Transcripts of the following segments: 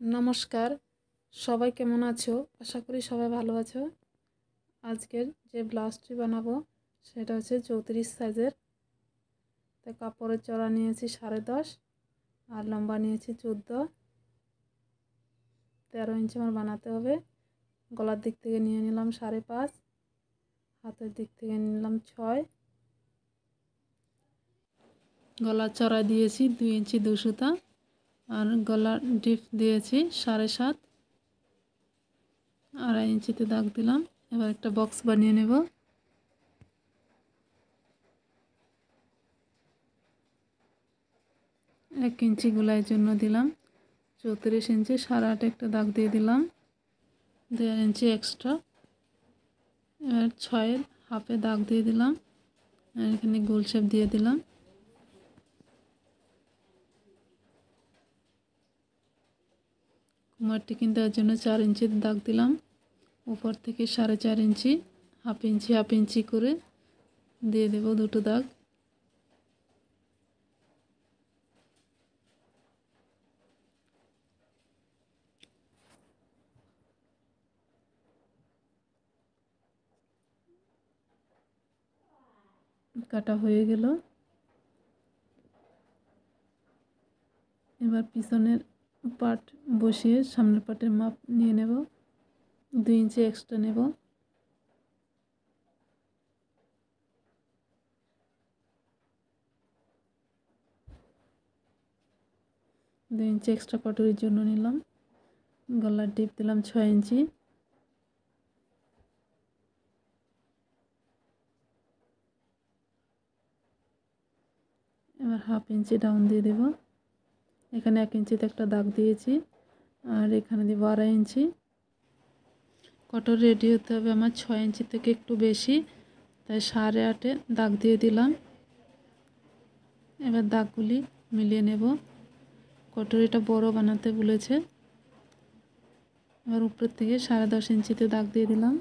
नमस्कार सबाई केमन आछो आशा करी सबाई भालो आछो। आजकेर जे ब्लाउजटी बानाबो सेटा होच्छे 34 साइजेर। तो कापड़ेर चौड़ा निয়েছি 10.5 और लम्बा निয়েছি 14। 13 इंच आमार बानाते होबे। गलार दिक थेके निये निलाम 5.5, हाथेर दिक थेके निलाम 6। गलार चौड़ा दिয়েছি 2 इंची 2 সুতা और गलार डिप दिয়েছি 7.5। 2.5 इंचीते दाग दिलाम। एबार एक बक्स बानिये नेब। 1 इंची गोलाइर जोन्नो दिलाम 34 इंची 8.5 एक दाग दिए दिलाम 2.5 इंची एक्सट्रा। एबार 6 हाफे दाग दिए दिलाम और एखाने गोल शेप दिए दिलाम। कुमार टिकिन देওয়ার জন্য 4 इंची दाग दिलाम। ऊपर থেকে 4.5 इंची हाफ इंची করে দিয়ে দেব দুটো দাগ। কাটা হয়ে গেল। এবার পিছনের পার্ট বসিয়ে সামনের পার্টের মাপ নিয়ে নেব। 2 इंची एक्सट्रा नेब। 2 इंची एक्सट्रा कटोरिर जोन्नो निलाम। गलार डिप दिलाम 6 इंची। এবার হাফ इंची डाउन দিয়ে দেব। এখানে 1 इंचीতে একটা দাগ দিয়েছি আর এখানে দেব 2.5 इंची। कटर रेडी होते হবে আমার 6 इंची থেকে একটু বেশি, তাই 8.5 দাগ দিয়ে দিলাম। এবার দাগগুলি মিলিয়ে নেব। কটরিটা বড় বানাতে বলেছে। এবার উপর থেকে 10.5 इंचीতে দাগ দিয়ে দিলাম।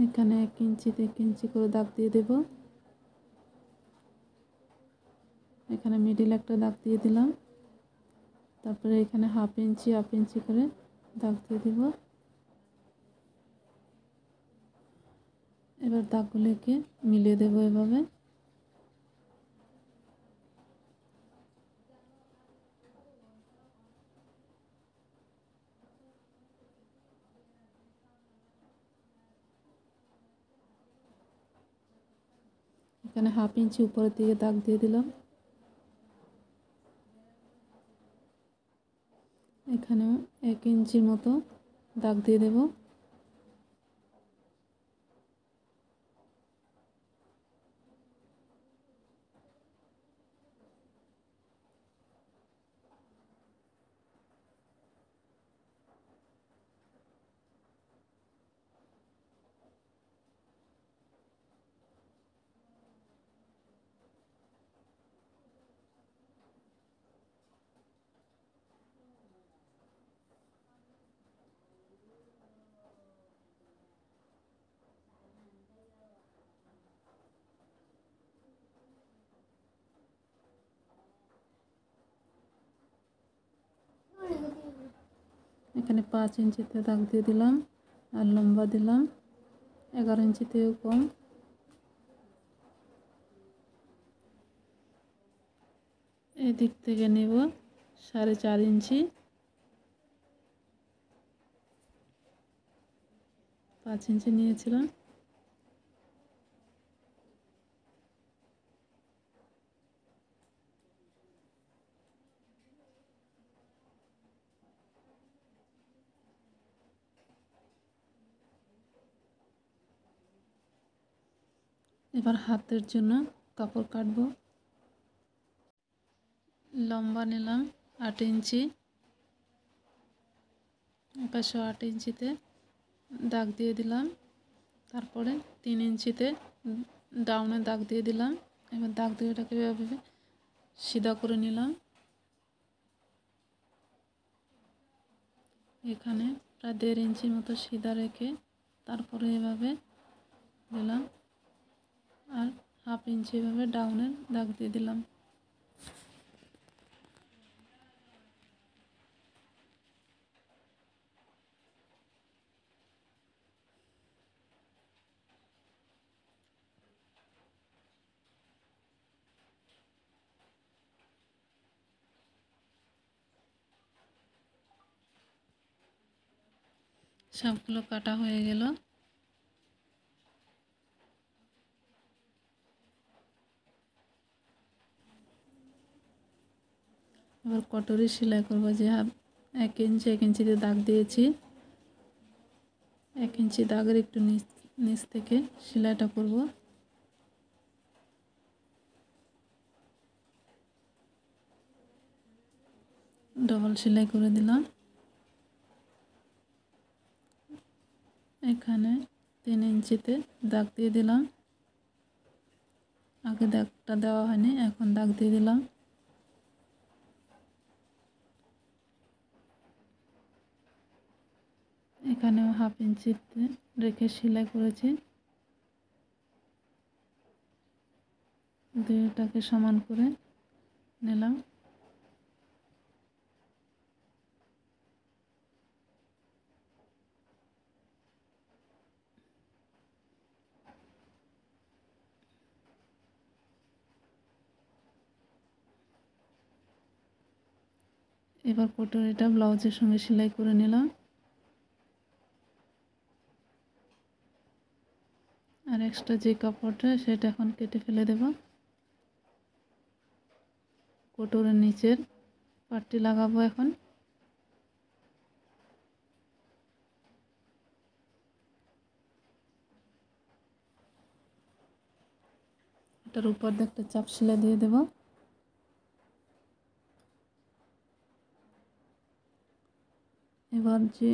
এখানে 1 इंचीতে 1 इंची করে দাগ দিয়ে দেব। এখানে মিডল একটা দাগ দিয়ে দিলাম। তারপরে এখানে হাফ इंची করে দাগ দিয়ে দেব। এবার দাগগুলোকে মিলিয়ে দেব এভাবে। এখানে হাফ इंची উপরের দিকে দাগ দিয়ে দিলাম। এখানেও 1 इंचीর মতো দাগ দিয়ে দেব। এখানে 5 इंचीতে দাগ দিয়ে দিলাম আর লম্বা দিলাম 11 इंचीতেও কম। এদিক থেকে নেব 4.5 इंची। 5 इंची নিয়েছিলাম। এবার হাতের জন্য কাপড় কাটবো। লম্বা নিলাম 8 इंची। পাশে 8 इंचीতে দাগ দিয়ে দিলাম। তারপরে 3 इंचीতে ডাউনে দাগ দিয়ে দিলাম। এবার দাগ দুটোকে এভাবে সিধা করে নিলাম। এখানে প্রায় 1.5 इंचीর মতো সিধা রেখে তারপরে এভাবে দিলাম আর হাফ ইঞ্চি এভাবে ডাউনের দাগ দিয়ে দিলাম। সবগুলো কাটা হয়ে গেল। এবার কটরি সেলাই করব। যে 1 ইঞ্চিতে দাগ দিয়েছি, 1 ইঞ্চি দাগের একটু নিচ থেকে সেলাইটা করব। ডবল সেলাই করে দিলাম। এখানে 3 ইঞ্চিতে দাগ দিয়ে দিলাম। আগে দাগটা দেওয়া হয়নি, এখন দাগ দিয়ে দিলাম। এখানেও হাফ ইঞ্চিতে রেখে সেলাই করেছি। দুইটাকে সমান করে নিলাম। এবার কটরিটা ব্লাউজের সঙ্গে সেলাই করে নিলাম। আর এক্সট্রা যে কাপড়টা সেটা এখন কেটে ফেলে দেব। কটরের নিচের পাটটি লাগাবো এখন। এটার উপর দিয়ে একটা চাপ সেলাই দিয়ে দেব। এবার যে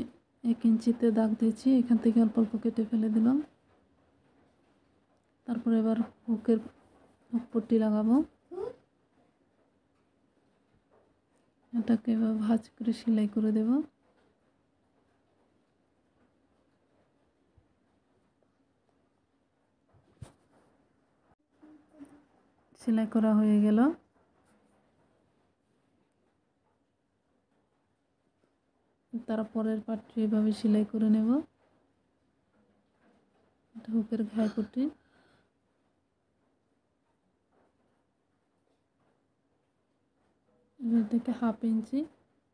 1 ইঞ্চিতে দাগ দিয়েছি, এখান থেকে অল্প অল্প কেটে ফেলে দিলাম। তারপর এবার হুক পট্টি লাগাবো। এটাকে এবার ভাঁজ করে সেলাই করে দেব। সেলাই করা হয়ে গেল। তারপরের পাটটি এভাবে সেলাই করে নেব। হুকের ঘাই পট্টি। এবার থেকে হাফ ইঞ্চি,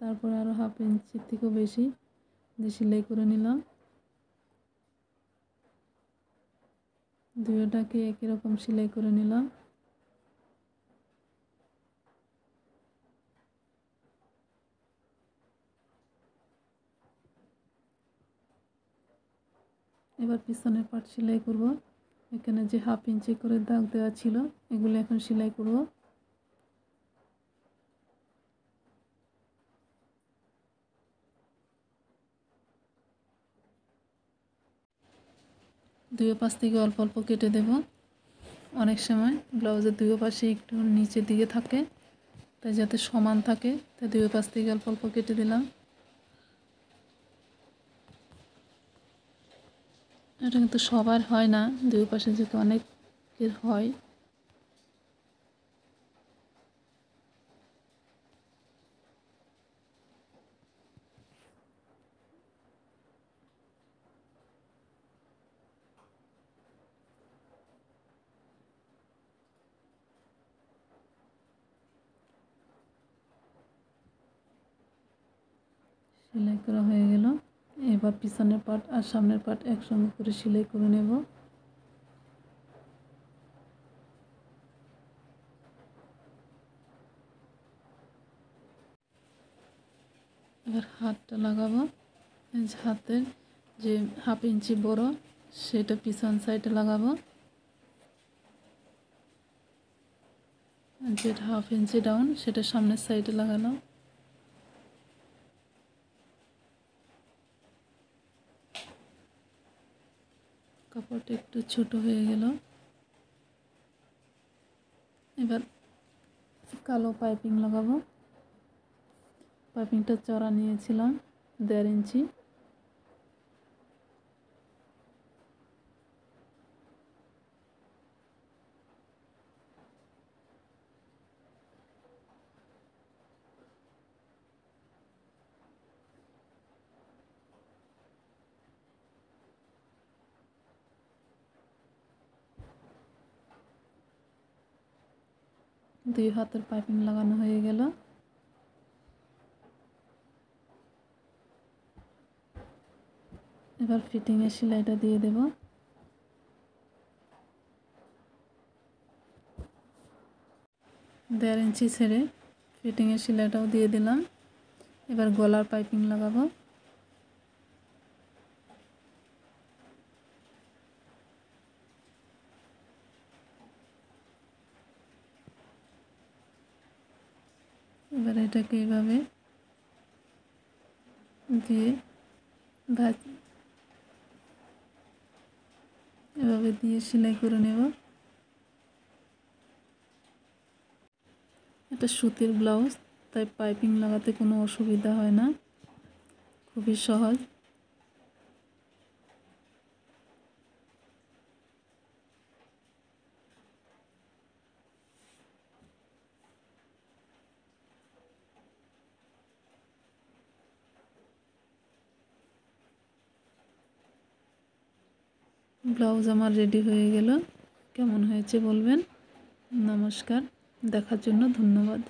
তারপর আরও হাফ ইঞ্চির থেকেও বেশি দিয়ে সেলাই করে নিলাম। দুটোটাকে একই রকম সেলাই করে নিলাম। এবার পিছনের পাট সেলাই করব। এখানে যে হাফ ইঞ্চি করে দাগ দেওয়া ছিল, এগুলো এখন সেলাই করব। দুই পাশ থেকে অল্প অল্প কেটে দেব। অনেক সময় ব্লাউজের দুই পাশে একটু নিচের দিকে থাকে, তাই যাতে সমান থাকে, তাই দুই পাশ থেকে অল্প অল্প কেটে দিলাম। এটা কিন্তু সবার হয় না, দুই পাশে যেহেতু অনেকের হয়। সেলাই করা হয়ে গেল। এবার পিছনের পাট আর সামনের পাট একসঙ্গে করে সেলাই করে নেব। এবার হাতটা লাগাবো। হাতের যে হাফ ইঞ্চি বড়, সেটা পিছন সাইডে লাগাবো। যেটা হাফ ইঞ্চি ডাউন, সেটা সামনের সাইডে লাগালাম। কাপড়টা একটু ছোট হয়ে গেল। এবার কালো পাইপিং লাগাবো। পাইপিংটা চড়া নিয়েছিলাম 1.5 ইঞ্চি। দুই হাতের পাইপিং লাগানো হয়ে গেল। এবার ফিটিংয়ের সেলাইটা দিয়ে দেব। 1.5 ইঞ্চি ছেড়ে ফিটিংয়ের সেলাইটাও দিয়ে দিলাম। এবার গলার পাইপিং লাগাবো। এবার এটাকে এইভাবে দিয়ে এভাবে দিয়ে সেলাই করে নেব। এটা সুতির ব্লাউজ, তাই পাইপিং লাগাতে কোনো অসুবিধা হয় না, খুবই সহজ। ব্লাউজ আমার রেডি হয়ে গেল। কেমন হয়েছে বলবেন। নমস্কার, দেখার জন্য ধন্যবাদ।